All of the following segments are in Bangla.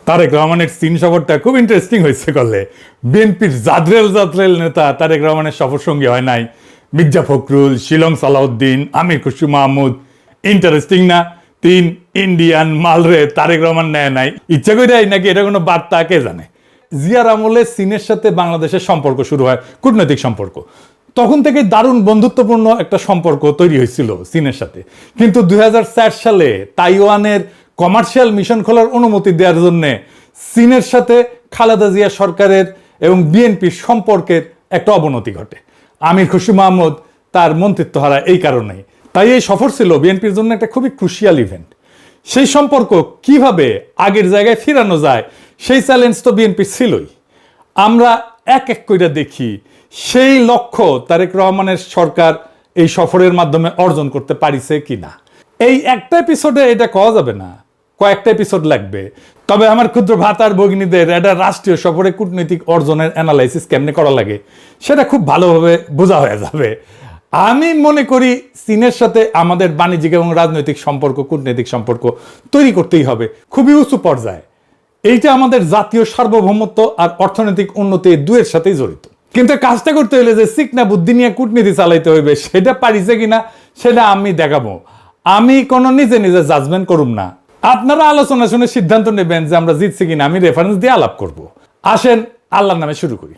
তারেক রহমানের চীন সফরটা খুব ইন্টারেস্টিং হয়েছে করলে। বিএনপির জাদ্রেল নেতা তারেক রহমানের সফর সঙ্গী হয় নাই মির্জা ফখরুল, শিলং সালাউদ্দিন, আমির খুশরু মাহমুদ। ইন্টারেস্টিং না? তিন ইন্ডিয়ান মালরে তারেক রহমান নেয় নাই, ইচ্ছা করে নাকি এটা কোনো বার্তা কে জানে। জিয়ার আমলে চীনের সাথে বাংলাদেশের সম্পর্ক শুরু হয়, কূটনৈতিক সম্পর্ক। তখন থেকে দারুণ বন্ধুত্বপূর্ণ একটা সম্পর্ক তৈরি হয়েছিল চীনের সাথে। কিন্তু 2004 সালে তাইওয়ানের কমার্শিয়াল মিশন খোলার অনুমতি দেওয়ার জন্য চীনের সাথে খালেদা জিয়া সরকারের এবং বিএনপির সম্পর্কের একটা অবনতি ঘটে। আমির খুশরু মাহমুদ তার মন্ত্রিত্ব হারায় এই কারণেই। তাই এই সফর ছিল বিএনপির জন্য একটা খুবই ক্রুশিয়াল ইভেন্ট। সেই সম্পর্ক কিভাবে আগের জায়গায় ফিরানো যায় সেই চ্যালেঞ্জ তো বিএনপির ছিলই। আমরা এক এক করে দেখি সেই লক্ষ্য তারেক রহমানের সরকার এই সফরের মাধ্যমে অর্জন করতে পারিছে কিনা। এই একটা এপিসোডে এটা কওয়া যাবে না, কয়েকটা এপিসোড লাগবে। তবে আমার ক্ষুদ্র ভাতার ভগিনীদের একটা রাষ্ট্রীয় সফরে কূটনৈতিক অর্জনের অ্যানালাইসিস কেমনে করা লাগে সেটা খুব ভালোভাবে বোঝা হয়ে যাবে। আমি মনে করি চীনের সাথে আমাদের বাণিজ্যিক এবং রাজনৈতিক সম্পর্ক, কূটনৈতিক সম্পর্ক তৈরি করতেই হবে খুবই উঁচু পর্যায়ে। এইটা আমাদের জাতীয় সার্বভৌমত্ব আর অর্থনৈতিক উন্নতি দুয়ের সাথেই জড়িত। কিন্তু কাজটা করতে হলে যে চিকনা বুদ্ধি নিয়ে কূটনীতি চালাইতে হইবে সেটা পারিছে কিনা সেটা আমি দেখাবো। আমি কোনো নিজে জাজমেন্ট করুম না, আপনারা আলোচনা শুনে সিদ্ধান্ত নেবেন যে আমরা জিতছি কিনা। আমি রেফারেন্স দিয়ে আলাপ করব। আসেন আল্লাহর নামে শুরু করি।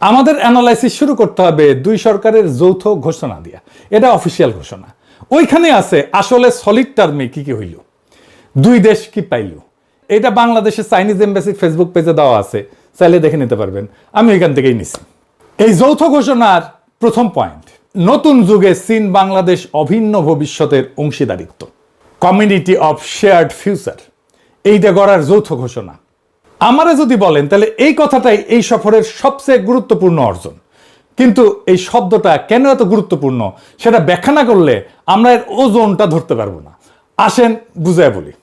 আমাদের অ্যানালাইসিস শুরু করতে হবে দুই সরকারের যৌথ ঘোষণা দিয়া। এটা অফিসিয়াল ঘোষণা। ওইখানে আছে আসলে সলিড টার্মে কি কি হইল, দুই দেশ কি পাইল। এটা বাংলাদেশের চাইনিজ এমবাসির ফেসবুক পেজে দেওয়া আছে, চাইলে দেখে নিতে পারবেন। আমি ওইখান থেকেই নিছি। এই যৌথ ঘোষণার প্রথম পয়েন্ট, নতুন যুগে চীন বাংলাদেশ অভিন্ন ভবিষ্যতের অংশীদারিত্ব, কমিউনিটি অফ শেয়ার্ড ফিউচার, এইটা গড়ার যৌথ ঘোষণা। আমারে যদি বলেন তাহলে এই কথাটাই এই সফরের সবচেয়ে গুরুত্বপূর্ণ অর্জন। কিন্তু এই শব্দটা কেন এত গুরুত্বপূর্ণ সেটা ব্যাখ্যা না করলে আমরা এর ওজনটা ধরতে পারবো না। আসেন বুঝায় বলি।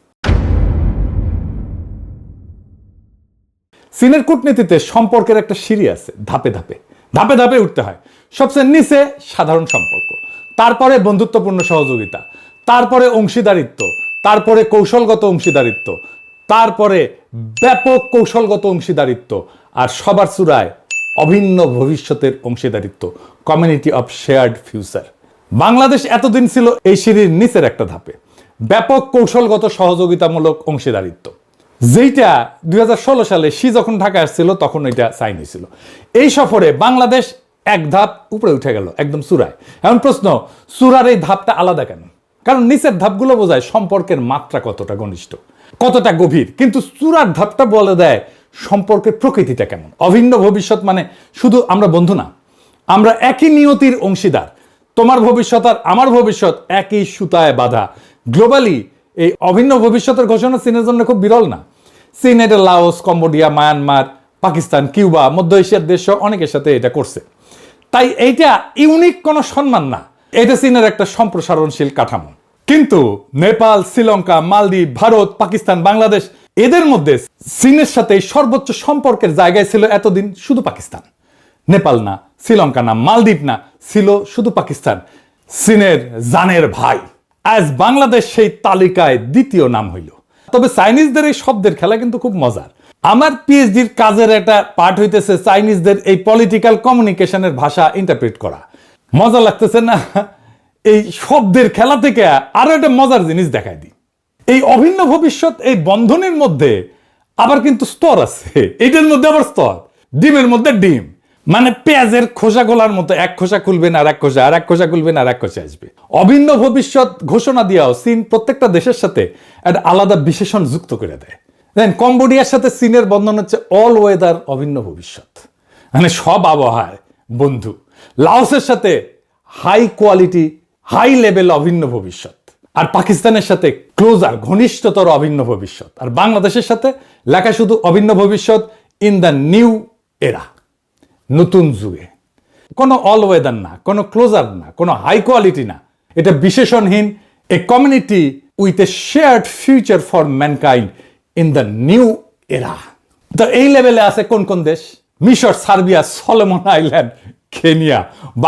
চীনের কূটনীতিতে সম্পর্কের একটা সিঁড়ি আছে, ধাপে ধাপে ধাপে ধাপে উঠতে হয়। সবচেয়ে নিচে সাধারণ সম্পর্ক, তারপরে বন্ধুত্বপূর্ণ সহযোগিতা, তারপরে অংশীদারিত্ব, তারপরে কৌশলগত অংশীদারিত্ব, তারপরে ব্যাপক কৌশলগত অংশীদারিত্ব, আর সবার চূড়ায় অভিন্ন ভবিষ্যতের অংশীদারিত্ব, community of shared future. Bangladesh এতদিন ছিল এই সিঁড়ির নিচের একটা ধাপে, ব্যাপক কৌশলগত সহযোগিতামূলক অংশীদারিত্ব, যেইটা 2016 সালে শি যখন ঢাকা আসছিল তখন এটা সাইন হয়েছিল। এই সফরে বাংলাদেশ এক ধাপ উপরে উঠে গেল, একদম চূড়ায়। এখন প্রশ্ন, চূড়ার এই ধাপটা আলাদা কেন? কারণ নিচের ধাপগুলো বোঝায় সম্পর্কের মাত্রা কতটা ঘনিষ্ঠ, কতটা গভীর, কিন্তু চূড়ার ধাপটা বলে দেয় সম্পর্কের প্রকৃতিটা কেমন। অভিন্ন ভবিষ্যৎ মানে শুধু আমরা বন্ধু না, আমরা একই নিয়তির অংশীদার। তোমার ভবিষ্যৎ আর আমার ভবিষ্যৎ একই সুতায় বাঁধা। গ্লোবালি এই অভিন্ন ভবিষ্যতের ঘোষণা চীনের জন্য খুব বিরল না। চীন এটা Laos, Cambodia, Myanmar, Pakistan, Cuba, মধ্য এশিয়ার দেশ অনেকের সাথে এটা করছে। তাই এইটা ইউনিক কোনো সম্মান না, এটা চীনের একটা সম্প্রসারণশীল কাঠামো। কিন্তু নেপাল, শ্রীলঙ্কা, মালদ্বীপ, ভারত, পাকিস্তান, বাংলাদেশ, এদের মধ্যে চীনের সাথে সর্বোচ্চ সম্পর্কের জায়গায় ছিল এতদিন শুধু পাকিস্তান। নেপাল না, শ্রীলঙ্কা না, মালদ্বীপ না, ছিল শুধু পাকিস্তান, চীনের জানের ভাই। আজ বাংলাদেশ সেই তালিকায় দ্বিতীয় নাম হইল। তবে চাইনিজদের এই শব্দের খেলা কিন্তু খুব মজার। আমার পিএইচডির কাজের একটা পার্ট হইতেছে চাইনিজদের এই পলিটিক্যাল কমিউনিকেশনের ভাষা ইন্টারপ্রেট করা। মজা লাগতেছে না? এই শব্দের খেলা থেকে আরো একটা মজার জিনিস দেখাই দিই। এই অভিন্ন ভবিষ্যৎ, এই বন্ধনের মধ্যে আবার কিন্তু স্তর আছে। এইটার মধ্যে আবার স্তর, ডিমের মধ্যে ডিম, মানে পেঁয়াজের খোসা খোলার মতো, এক খোসা খুলবেন আর এক খোসা, আর এক খোসা খুলবেন আর এক খোসা আসবে। অভিন্ন ভবিষ্যৎ ঘোষণা দিয়েও চীন প্রত্যেকটা দেশের সাথে একটা আলাদা বিশেষণ যুক্ত করে দেয়। দেখেন, কম্বোডিয়ার সাথে চীনের বন্ধন হচ্ছে অল ওয়েদার অভিন্ন ভবিষ্যৎ, মানে সব আবহাওয়ার বন্ধু। লাওসের সাথে হাই কোয়ালিটি, হাই লেভেল অভিন্ন ভবিষ্যৎ, আর পাকিস্তানের সাথে ক্লোজার, ঘনিষ্ঠতর অভিন্ন ভবিষ্যৎ, আর বাংলাদেশের সাথে লেখা শুধু অভিন্ন ভবিষ্যৎ ইন দ্য নিউ এরা, নতুন যুগে। কোনো অল ওয়েদার না, কোনো ক্লোজার না, কোনো হাই কোয়ালিটি না, এটা বিশেষণহীন। A community with a shared future for mankind in the new era. তো এই লেভেলে আছে কোন কোন দেশ? মিশর, Serbia, Solomon Island, Kenya.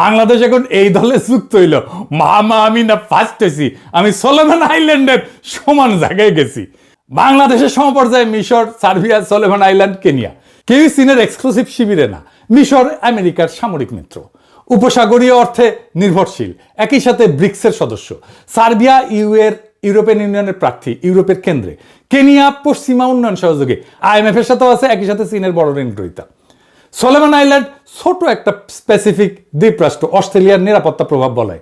Bangladesh এখন এই দলে যুক্ত হইল। মামা আমি না ফার্স্ট হয়েছি, আমি সোলোমন আইল্যান্ডের সমান জায়গায় গেছি। বাংলাদেশের সমপর্যায়ে মিশর, সার্বিয়া, সোলোমন আইল্যান্ড, কেনিয়া। কেউই চীনের এক্সক্লুসিভ শিবিরে না। মিশর আমেরিকার সামরিক মিত্র, উপসাগরীয় অর্থে নির্ভরশীল, একই সাথে ব্রিক্সের সদস্য। সার্বিয়া ইউরোপিয়ান ইউনিয়নের প্রার্থী, ইউরোপের কেন্দ্রে। কেনিয়া পশ্চিমা উন্নয়ন সহযোগী, IMF এর সাথেও আছে, একই সাথে চীনের বড় ঋণ গ্রহীতা। সোলোমন আইল্যান্ড ছোট একটা স্পেসিফিক দ্বীপরাষ্ট্র, অস্ট্রেলিয়ার নিরাপত্তা প্রভাব বলয়।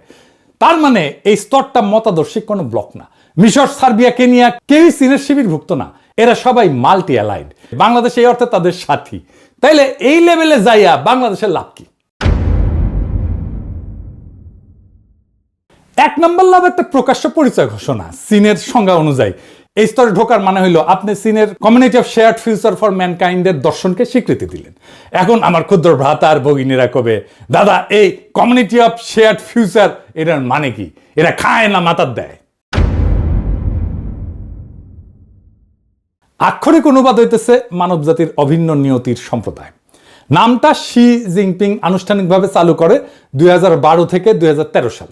তার মানে এই স্তরটা মতাদর্শিক কোনো ব্লক না। মিশর, সার্বিয়া, কেনিয়া কেউই চীনের শিবিরভুক্ত না, এরা সবাই মাল্টি অ্যালাইড। বাংলাদেশ এই অর্থে তাদের সাথী। তাইলে এই লেভেলে যাইয়া বাংলাদেশের লাভ কি? এক নম্বর লাভ একটা প্রকাশ্য পরিচয় ঘোষণা। চীনের সংজ্ঞা অনুযায়ী এই স্তরে ঢোকার মানে হইল আপনি চীনের community of shared future for ম্যানকাইন্ডের দর্শনকে স্বীকৃতি দিলেন। এখন আমার ক্ষুদ্র ভ্রাতা আর ভগিনীরা কবে, দাদা এই কমিউনিটি অফ শেয়ার্ড ফিউচার এটার মানে কি? এরা খায় না মাথার দেয়? আক্ষরিক অনুবাদ হইতেছে মানব জাতির অভিন্ন নিয়তির সম্প্রদায়। নামটা শি জিনপিং আনুষ্ঠানিকভাবে চালু করে 2012 থেকে 2013 সাল।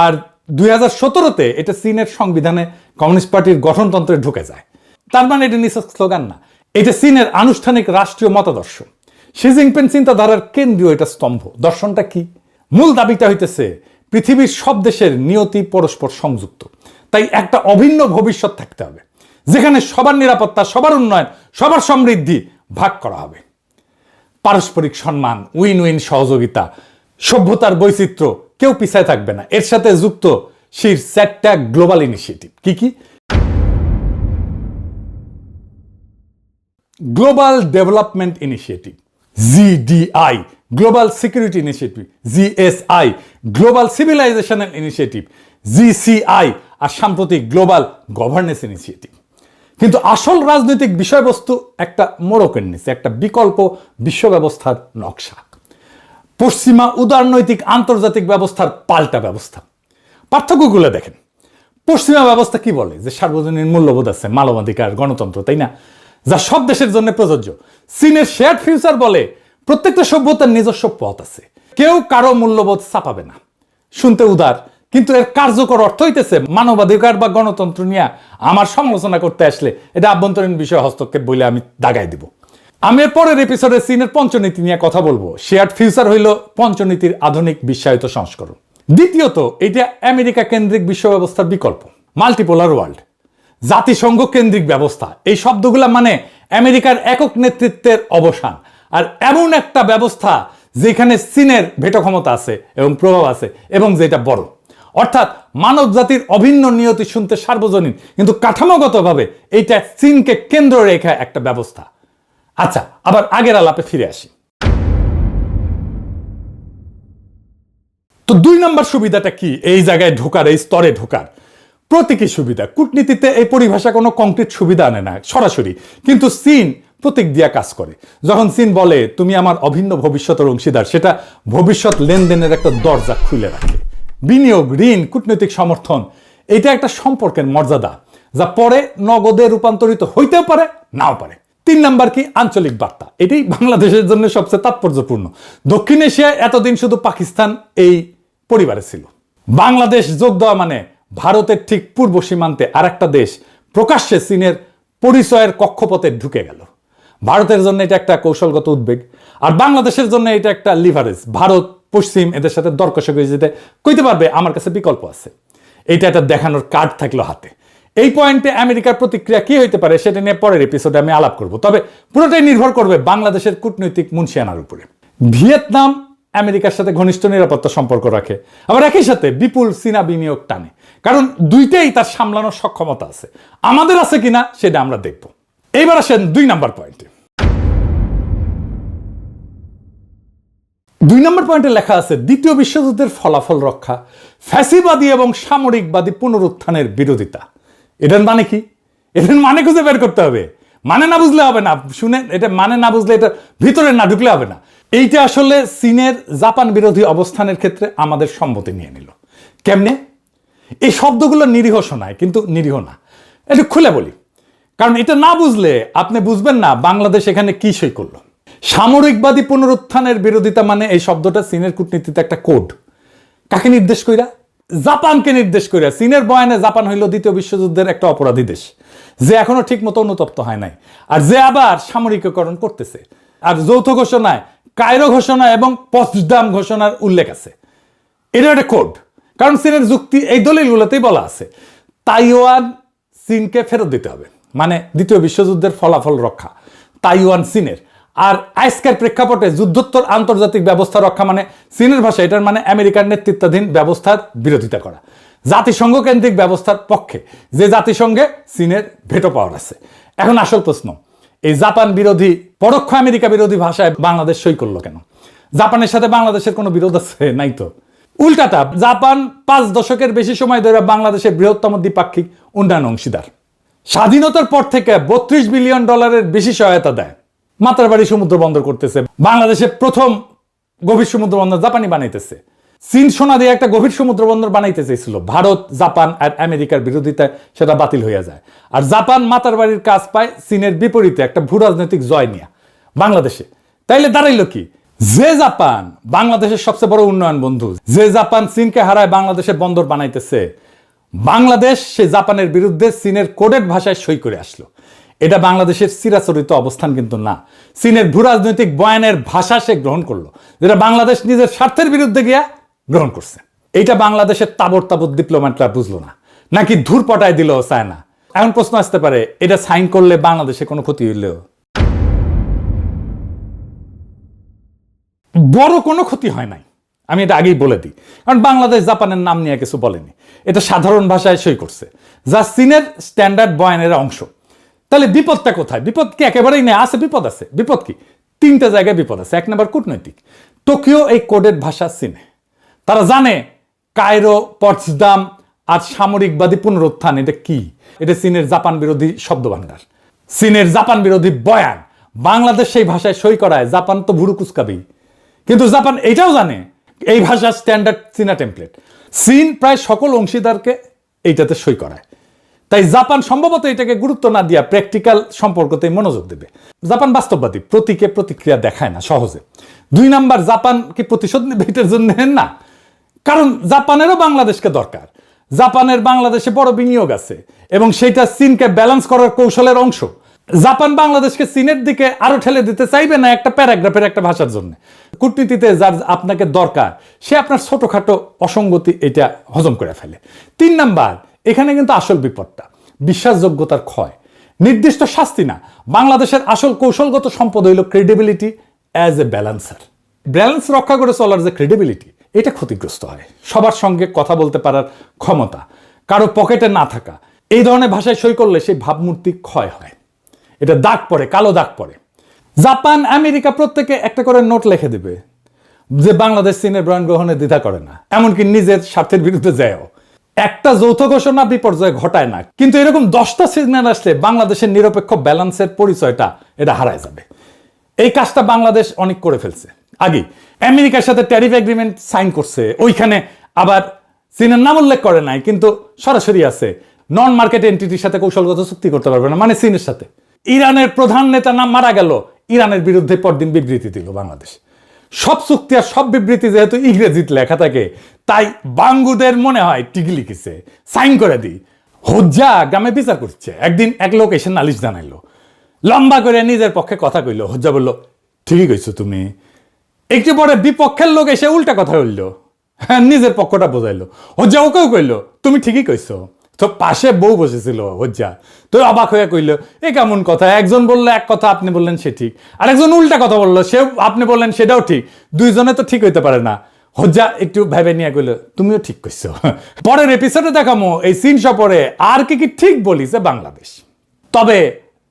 আর 2017-তে এটা চীনের সংবিধানে কমিউনিস্ট পার্টির গঠনতন্ত্রে ঢুকে যায়। তার মানে এটা নিছক স্লোগান না, এটা চীনের আনুষ্ঠানিক রাষ্ট্রীয় মতাদর্শ। শি জিনপিং চিন্তাধারার কেন্দ্রীয় এটা স্তম্ভ। দর্শনটা কি? মূল দাবিটা হইতেছে পৃথিবীর সব দেশের নিয়তি পরস্পর সংযুক্ত, তাই একটা অভিন্ন ভবিষ্যৎ থাকতে হবে যেখানে সবার নিরাপত্তা, সবার উন্নয়ন, সবার সমৃদ্ধি ভাগ করা হবে। পারস্পরিক সম্মান, উইন উইন সহযোগিতা, সভ্যতার বৈচিত্র্য, কেউ পিছায় থাকবে না। এর সাথে যুক্ত শির 4টা গ্লোবাল ইনিশিয়েটিভ। কি কি? Global development initiative, GDI, global security initiative, GSI, global civilisational initiative, GCI, আর সাম্প্রতিক গ্লোবাল গভর্নেন্স ইনিশিয়েটিভ। কিন্তু আসল রাজনৈতিক বিষয়বস্তু একটা মোড়কের নিচে, একটা বিকল্প বিশ্ব ব্যবস্থার নকশা। পশ্চিমা উদারনৈতিক আন্তর্জাতিক ব্যবস্থার পাল্টা ব্যবস্থা। পার্থক্যগুলো দেখেন। পশ্চিমা ব্যবস্থা কি বলে? যে সার্বজনীন মূল্যবোধ আছে, মানবাধিকার, গণতন্ত্র, তাই না, যা সব দেশের জন্য প্রযোজ্য। চীনের শেয়ার্ড ফিউচার বলে প্রত্যেকটা সভ্যতার নিজস্ব পথ আছে, কেউ কারো মূল্যবোধ চাপাবে না। শুনতে উদার, কিন্তু এর কার্যকর অর্থ হইতেছে মানবাধিকার বা গণতন্ত্র নিয়ে আমার সমালোচনা করতে আসলে এটা আভ্যন্তরীণ বিষয় হস্তক্ষেপ বলে আমি দাগাই দিব। আমি এর পরের এপিসোডে চীনের পঞ্চনীতি নিয়ে কথা বলবো। শেয়ার্ড ফিউচার হইল পঞ্চনীতির আধুনিক বিশ্বায়িত সংস্করণ। দ্বিতীয়ত, এটা আমেরিকা কেন্দ্রিক বিশ্ব ব্যবস্থার বিকল্প। মাল্টিপোলার ওয়ার্ল্ড, জাতিসংঘ কেন্দ্রিক ব্যবস্থা, এই শব্দগুলা মানে আমেরিকার একক নেতৃত্বের অবসান। আর এমন একটা ব্যবস্থা যেখানে চীনের ভেটো ক্ষমতা আছে এবং প্রভাব আছে, এবং যেটা বড়। অর্থাৎ মানব জাতির অভিন্ন নিয়তি শুনতে সার্বজনীন, কিন্তু কাঠামোগতভাবে এইটা চীনকে কেন্দ্র রেখে একটা ব্যবস্থা। আচ্ছা, আবার আগের আলাপে ফিরে আসি। তো 2 নম্বর সুবিধাটা কি? এই জায়গায় ঢোকার, এই স্তরে ঢোকার প্রতীকী সুবিধা। কূটনীতিতে এই পরিভাষা কোনো কংক্রিট সুবিধা আনে না সরাসরি, কিন্তু চীন প্রতীক দিয়া কাজ করে। যখন চীন বলে তুমি আমার অভিন্ন ভবিষ্যতের অংশীদার, সেটা ভবিষ্যৎ লেনদেনের একটা দরজা খুলে রাখে। বিনিয়োগ, ঋণ, কূটনৈতিক সমর্থন, এটা একটা সম্পর্কের মর্যাদা যা পরে নগদে রূপান্তরিত হইতেও পারে, নাও পারে। 3 নাম্বার কি? আঞ্চলিক বার্তা। এটাই বাংলাদেশের জন্য সবচেয়ে তাৎপর্যপূর্ণ। দক্ষিণ এশিয়ায় এতদিন শুধু পাকিস্তান এই পরিবারে ছিল। বাংলাদেশ যোগ দেওয়া মানে ভারতের ঠিক পূর্ব সীমান্তে আর একটা দেশ প্রকাশ্যে চীনের পরিচয়ের কক্ষপথে ঢুকে গেল। ভারতের জন্য এটা একটা কৌশলগত উদ্বেগ, আর বাংলাদেশের জন্য এটা একটা লিভারেজ। ভারত পশ্চিম এদের সাথে দর কষাকষি যেতে কইতে পারবে আমার কাছে বিকল্প আছে। এটা একটা দেখানোর কার্ড থাকলো হাতে। এই পয়েন্টে আমেরিকার প্রতিক্রিয়া কি হইতে পারে সেটা নিয়ে পরের এপিসোডে আমি আলাপ করব। তবে পুরোটাই নির্ভর করবে বাংলাদেশের কূটনৈতিক মুনশিয়ানার উপরে। ভিয়েতনাম আমেরিকার সাথে ঘনিষ্ঠ নিরাপত্তা সম্পর্ক রাখে, আবার একই সাথে বিপুল চীনা বিনিয়োগ টানে, কারণ দুইটাই তার সামলানোর সক্ষমতা আছে। আমাদের আছে কিনা সেটা আমরা দেখব। এইবার আসেন 2 নাম্বার পয়েন্টে। 2 নম্বর পয়েন্টে লেখা আছে দ্বিতীয় বিশ্বযুদ্ধের ফলাফল রক্ষা, ফ্যাসিবাদী এবং সামরিকবাদী পুনরুত্থানের বিরোধিতা। এটার মানে কি? এটার মানে খুঁজে বের করতে হবে। মানে না বুঝলে হবে না। শুনেন, এটা মানে না বুঝলে, এটা ভিতরে না ঢুকলে হবে না। এইটা আসলে চীনের জাপান বিরোধী অবস্থানের ক্ষেত্রে আমাদের সম্মতি নিয়ে নিল। কেমনে? এই শব্দগুলো নিরীহ শোনায়, কিন্তু নিরীহ না। একটু খুলে বলি, কারণ এটা না বুঝলে আপনি বুঝবেন না বাংলাদেশ এখানে কি সই করলো। সামরিকবাদী পুনরুত্থানের বিরোধিতা মানে এই শব্দটা চীনের কূটনীতিতে একটা কোড। কাকে নির্দেশ কইরা? জাপানকে নির্দেশ কইরা। চীনের বয়ানে জাপান হইল দ্বিতীয় বিশ্বযুদ্ধের একটা অপরাধী দেশ, যে এখনো ঠিক মতো অনুতপ্ত হয় নাই, আর যে আবার সামরিকীকরণ করতেছে। আর যৌথ ঘোষণায়, কায়রো ঘোষণা এবং পচদাম ঘোষণার উল্লেখ আছে। এটা একটা কোড। কারণ চীনের যুক্তি এই দলিলগুলোতেই বলা আছে তাইওয়ান চীনকে ফেরত দিতে হবে, মানে দ্বিতীয় বিশ্বযুদ্ধের ফলাফল রক্ষা তাইওয়ান চীনের। আর আজকের প্রেক্ষাপটে যুদ্ধোত্তর আন্তর্জাতিক ব্যবস্থা রক্ষা মানে চীনের ভাষা এটার মানে আমেরিকার নেতৃত্বাধীন ব্যবস্থার বিরোধিতা করা, জাতিসংঘ কেন্দ্রিক ব্যবস্থার পক্ষে, যে জাতিসংঘে চীনের ভেটো পাওয়ার আছে। এখন আসল প্রশ্ন, এই জাপান বিরোধী, পরোক্ষ আমেরিকা বিরোধী ভাষায় বাংলাদেশ সই করলো কেন? জাপানের সাথে বাংলাদেশের কোনো বিরোধ আছে? নাই তো। উল্টাটা, জাপান 5 দশকের বেশি সময় ধরে বাংলাদেশের বৃহত্তম দ্বিপাক্ষিক উন্নয়ন অংশীদার। স্বাধীনতার পর থেকে $32 বিলিয়ন বেশি সহায়তা দেয়। মাতারবাড়ি সমুদ্র বন্দর করতেছে, বাংলাদেশের প্রথম গভীর সমুদ্র বন্দর জাপানি বানাইতেছে। চীন সোনা দিয়ে একটা গভীর সমুদ্র বন্দর বানাইতে চেয়েছিল, ভারত, জাপান আর আমেরিকার বিরোধিতায় সেটা বাতিল হয়ে যায়। আর জাপান মাতারবাড়ির কাজ পায় চীনের বিপরীতে একটা ভূ রাজনৈতিক জয় নিয়ে বাংলাদেশে। তাইলে দাঁড়াইলো কি? যে জাপান বাংলাদেশের সবচেয়ে বড় উন্নয়ন বন্ধু, যে জাপান চীনকে হারায় বাংলাদেশে বন্দর বানাইতেছে, বাংলাদেশ সে জাপানের বিরুদ্ধে চীনের কোডেড ভাষায় সই করে আসলো। এটা বাংলাদেশের চিরাচরিত অবস্থান কিন্তু না। চীনের ভূ রাজনৈতিক বয়ানের ভাষা সে গ্রহণ করলো, যেটা বাংলাদেশ নিজের স্বার্থের বিরুদ্ধে গিয়া গ্রহণ করছে। এইটা বাংলাদেশের তাবর তাবর ডিপ্লোম্যাটরা বুঝলো না, নাকি ধূর পটায় দিল চায় না। এখন প্রশ্ন আসতে পারে, এটা সাইন করলে বাংলাদেশে কোনো ক্ষতি হইলেও? বড় কোনো ক্ষতি হয় নাই, আমি এটা আগেই বলে দিই। কারণ বাংলাদেশ জাপানের নাম নিয়ে কিছু বলেনি, এটা সাধারণ ভাষায় সই করছে, যা চীনের স্ট্যান্ডার্ড বয়ানের অংশ। তাহলে বিপদটা কোথায়? বিপদ কি একেবারেই নেই? আছে, বিপদ আছে। বিপদ কি? 3টে জায়গায় বিপদ আছে। 1 নম্বর কূটনৈতিক। টোকিও এই কোডের ভাষা চিনে, তারা জানে কায়রো, পটসদাম আর সামরিকবাদী পুনরুত্থান এটা কি। এটা চীনের জাপান বিরোধী শব্দভাণ্ডার, চীনের জাপান বিরোধী বয়ান। বাংলাদেশ সেই ভাষায় সই করায়, জাপান তো ভুরু কুচকাবেই। কিন্তু জাপান এটাও জানে এই ভাষা স্ট্যান্ডার্ড চীনা টেমপ্লেট। চীন প্রায় সকল অংশীদারকে এইটাতে সই করায়। তাই জাপান সম্ভবত এটাকে গুরুত্ব না দিয়া প্র্যাকটিক্যাল সম্পর্কতে মনোযোগ দেবে। জাপান বাস্তববাদী, প্রতীকে প্রতিক্রিয়া দেখায় না সহজে। 2 নাম্বার, জাপান কি প্রতিশোধ নেবে এটার জন্য? না, কারণ জাপানেরও বাংলাদেশকে দরকার। জাপানের বাংলাদেশে বড় বিনিয়োগ আছে এবং সেটা চীনকে ব্যালেন্স করার কৌশলের অংশ। জাপান বাংলাদেশকে চীনের দিকে আরো ঠেলে দিতে চাইবে না একটা প্যারাগ্রাফের একটা ভাষার জন্য। কূটনীতিতে যার আপনাকে দরকার, সে আপনার ছোটখাটো অসঙ্গতি এটা হজম করে ফেলে। 3 নাম্বার, এখানে কিন্তু আসল বিপদটা বিশ্বাসযোগ্যতার ক্ষয়, নির্দিষ্ট শাস্তি না। বাংলাদেশের আসল কৌশলগত সম্পদ হইল credibility as a balancer. Balance রক্ষা করে চলার যে ক্রেডিবিলিটি, এটা ক্ষতিগ্রস্ত হয়। সবার সঙ্গে কথা বলতে পারার ক্ষমতা, কারো পকেটে না থাকা, এই ধরনের ভাষায় সই করলে সেই ভাবমূর্তি ক্ষয় হয়, এটা দাগ পড়ে, কালো দাগ পড়ে। জাপান, আমেরিকা প্রত্যেকে একটা করে নোট লিখে দেবে যে বাংলাদেশ চীনের বয়ান গ্রহণে দ্বিধা করে না, এমনকি নিজের স্বার্থের বিরুদ্ধে যায়ও। একটা যৌথ ঘোষণা বিপর্যয় ঘটায় না, কিন্তু এরকম 10টা সিগন্যাল আসলে বাংলাদেশের নিরপেক্ষ ব্যালেন্সের পরিচয়টা এটা হারায় যাবে। এই কাজটা বাংলাদেশ অনেক করে ফেলছে আগে। আমেরিকার সাথে ট্যারিফ এগ্রিমেন্ট সাইন করছে, ওইখানে আবার চীনের নাম উল্লেখ করে নাই, কিন্তু সরাসরি আছে নন মার্কেট এন্টিটির সাথে কৌশলগত চুক্তি করতে পারবে না, মানে চীনের সাথে। ইরানের প্রধান নেতা নাম মারা গেল, ইরানের বিরুদ্ধে পরদিন বিবৃতি দিল বাংলাদেশ। সব চুক্তি আর সব বিবৃতি যেহেতু ইংরেজিতে লেখা থাকে, তাই বাঙ্গুদের মনে হয় টিকি লিখেছে, সাইন করে দিই। হজ্জা গ্রামে বিচার করছে, একদিন এক লোক এসে নালিশ জানাইলো, লম্বা করে নিজের পক্ষে কথা কইল। হজ্জা বলল, ঠিকই কইছো তুমি। একটু পরে বিপক্ষের লোক এসে উল্টা কথা বললো, হ্যাঁ, নিজের পক্ষটা বোঝাইলো। হজ্জা ওকেও কইলো, তুমি ঠিকই কইছো। তো পাশে বউ বসেছিল হজ্জা, তো অবাক হয়ে কইল, এ কেমন কথা? একজন বললো এক কথা, আপনি বললেন সে ঠিক, আর একজন উল্টা কথা বললো, সে আপনি বললেন সেটাও ঠিক, দুইজনে তো ঠিক হইতে পারে না। হজ্জা একটু ভেবে নিয়ে কইল, তুমিও ঠিক কইছো। পরের এপিসোডে দেখামো এই চীন সফরে আর কি কি ঠিক বলিছে বাংলাদেশ। তবে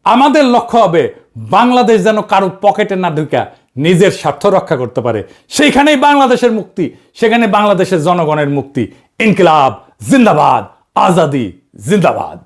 আমাদের লক্ষ্য হবে বাংলাদেশ যেন কারো পকেটে না ঢুকা নিজের স্বার্থ রক্ষা করতে পারে। সেইখানেই বাংলাদেশের মুক্তি, সেখানে বাংলাদেশের জনগণের মুক্তি। ইনকিলাব জিন্দাবাদ, আজাদি জিন্দাবাদ।